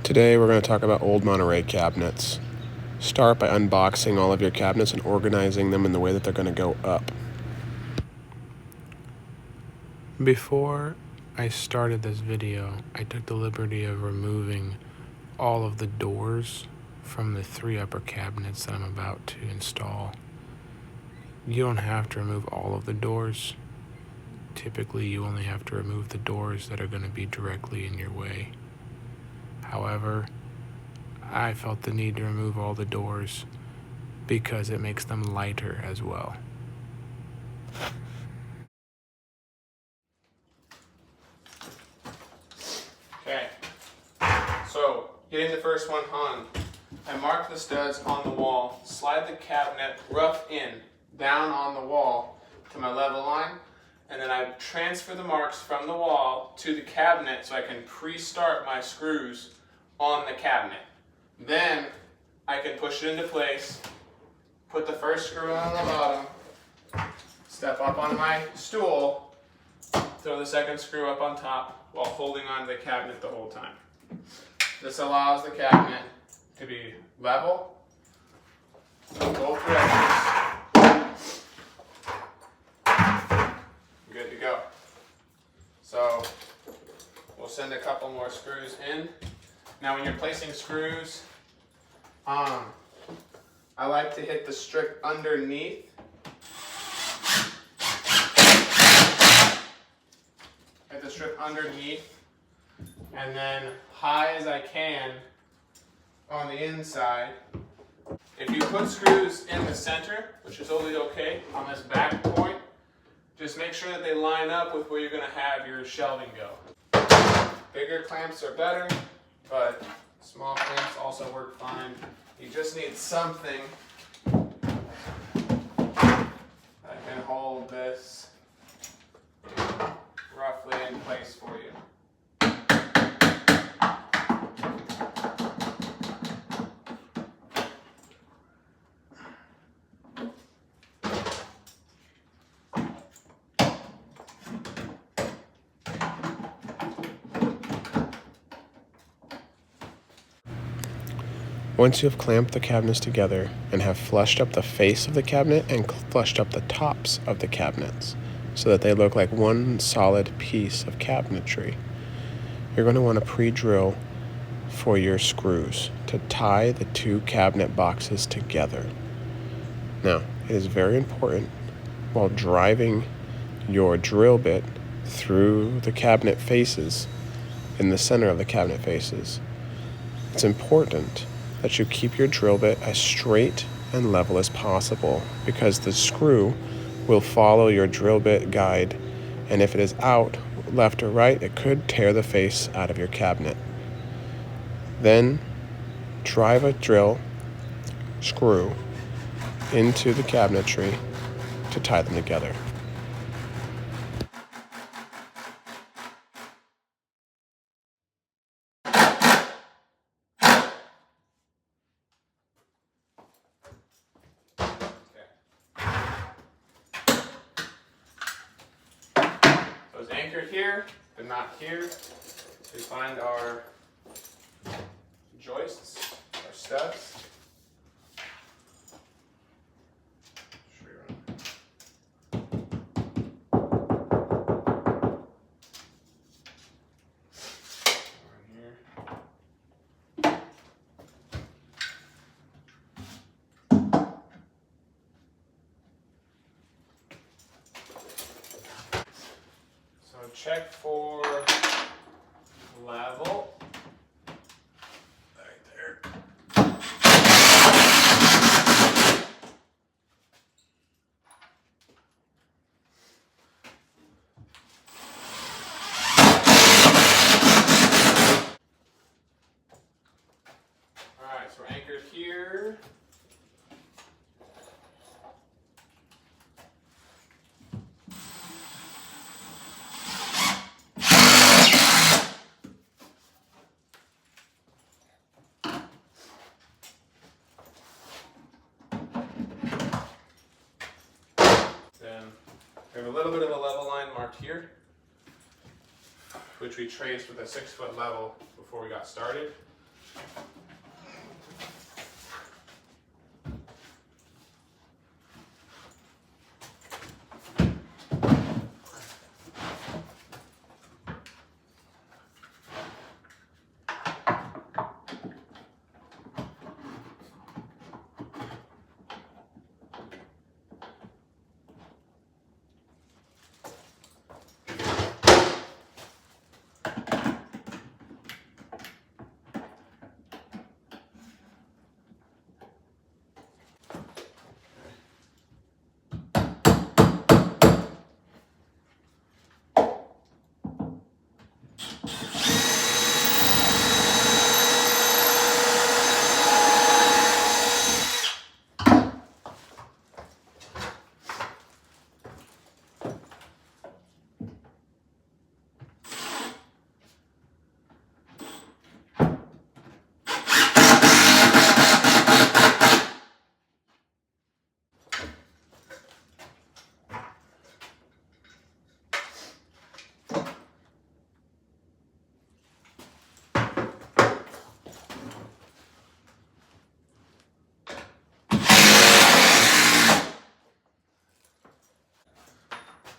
Today we're going to talk about old Monterey cabinets. Start by unboxing all of your cabinets and organizing them in the way that they're going to go up. Before I started this video, I took the liberty of removing all of the doors from the 3 upper cabinets that I'm about to install. You don't have to remove all of the doors. Typically, you only have to remove the doors that are going to be directly in your way. However, I felt the need to remove all the doors because it makes them lighter as well. Okay, so getting the first one hung, I marked the studs on the wall, slide the cabinet rough in, down on the wall to my level line, and then I transfer the marks from the wall to the cabinet so I can pre-start my screws on the cabinet. Then I can push it into place, put the first screw on the bottom, step up on my stool, throw the second screw up on top while holding on to the cabinet the whole time. This allows the cabinet to be level, both directions. Good to go. So we'll send a couple more screws in. Now when you're placing screws, I like to hit the strip underneath. Hit the strip underneath, and then high as I can on the inside. If you put screws in the center, which is totally okay, on this back point, just make sure that they line up with where you're going to have your shelving go. Bigger clamps are better, but small clamps also work fine. You just need something that can hold this roughly in place for you. Once you have clamped the cabinets together and have flushed up the face of the cabinet and flushed up the tops of the cabinets so that they look like one solid piece of cabinetry, you're going to want to pre-drill for your screws to tie the 2 cabinet boxes together. Now, it is very important while driving your drill bit through the cabinet faces, in the center of the cabinet faces, it's important that you keep your drill bit as straight and level as possible, because the screw will follow your drill bit guide, and if it is out left or right, it could tear the face out of your cabinet. Then drive a drill screw into the cabinetry to tie them together. So it's anchored here, but not here. So we find our joists, our studs. Check for level. Right there. Alright, so we're anchored here. We have a little bit of a level line marked here, which we traced with a 6-foot level before we got started.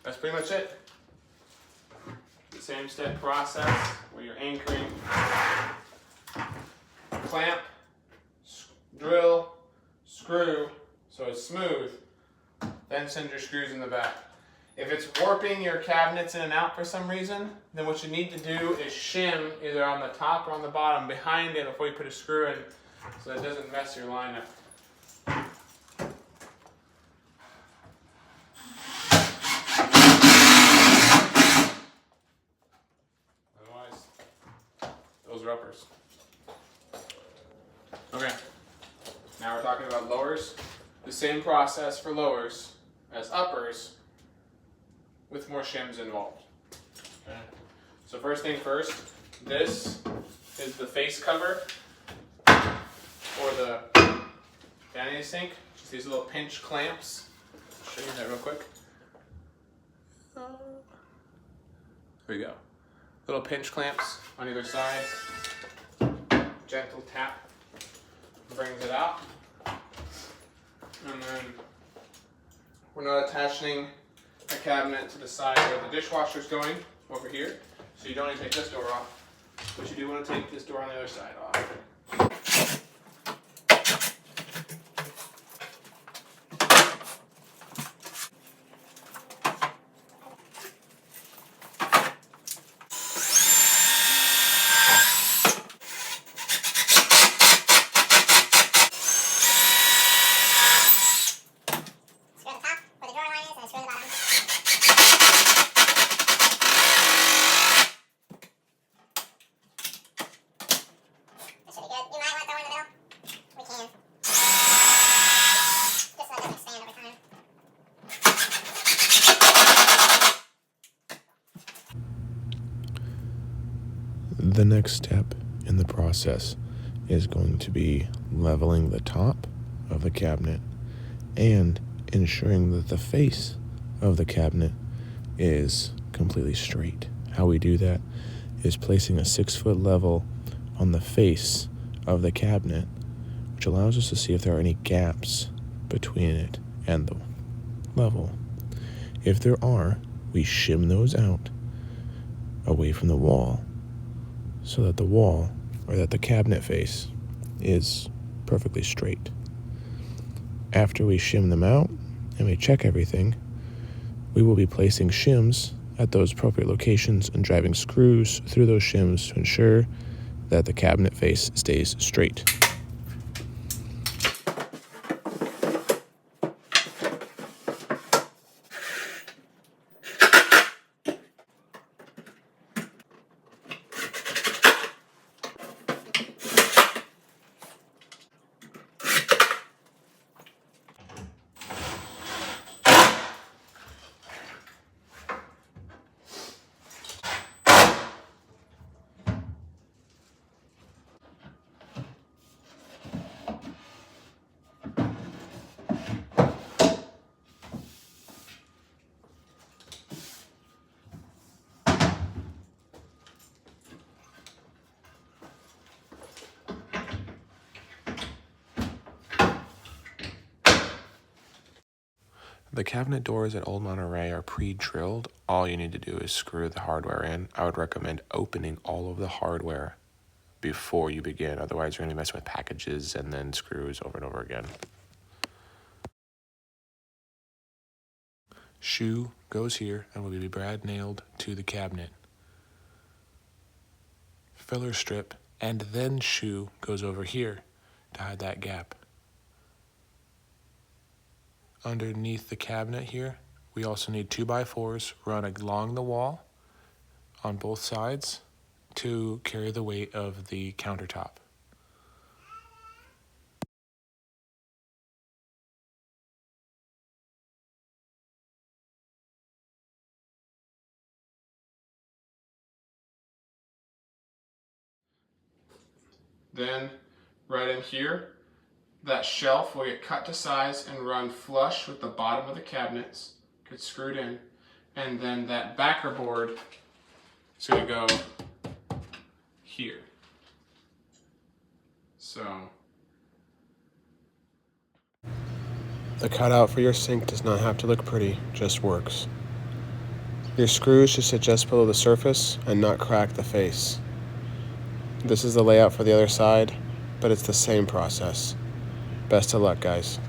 That's pretty much it. The same step process where you're anchoring, clamp, drill, screw so it's smooth, then send your screws in the back. If it's warping your cabinets in and out for some reason, then what you need to do is shim either on the top or on the bottom behind it before you put a screw in so that it doesn't mess your line up. Those are uppers. Okay, now we're talking about lowers. The same process for lowers as uppers with more shims involved. Okay. So first thing first, this is the face cover for the vanity sink. Just these little pinch clamps. I'll show you that real quick. There we go. Little pinch clamps on either side. Gentle tap brings it out. And then we're not attaching a cabinet to the side where the dishwasher is going over here. So you don't need to take this door off. But you do want to take this door on the other side off. The next step in the process is going to be leveling the top of the cabinet and ensuring that the face of the cabinet is completely straight. How we do that is placing a 6-foot level on the face of the cabinet, which allows us to see if there are any gaps between it and the level. If there are, we shim those out away from the wall so that the wall, or that the cabinet face, is perfectly straight. After we shim them out and we check everything, we will be placing shims at those appropriate locations and driving screws through those shims to ensure that the cabinet face stays straight. The cabinet doors at Old Monterey are pre-drilled. All you need to do is screw the hardware in. I would recommend opening all of the hardware before you begin. Otherwise, you're going to be messing with packages and then screws over and over again. Shoe goes here and will be brad nailed to the cabinet. Filler strip and then shoe goes over here to hide that gap. Underneath the cabinet here, we also need 2x4s run along the wall on both sides to carry the weight of the countertop. Then, right in here, that shelf will get cut to size and run flush with the bottom of the cabinets, get screwed in, and then that backer board is going to go here. So The cutout for your sink does not have to look pretty, just works. Your screws should sit just below the surface and not crack the face. This is the layout for the other side, but it's the same process. Best of luck, guys.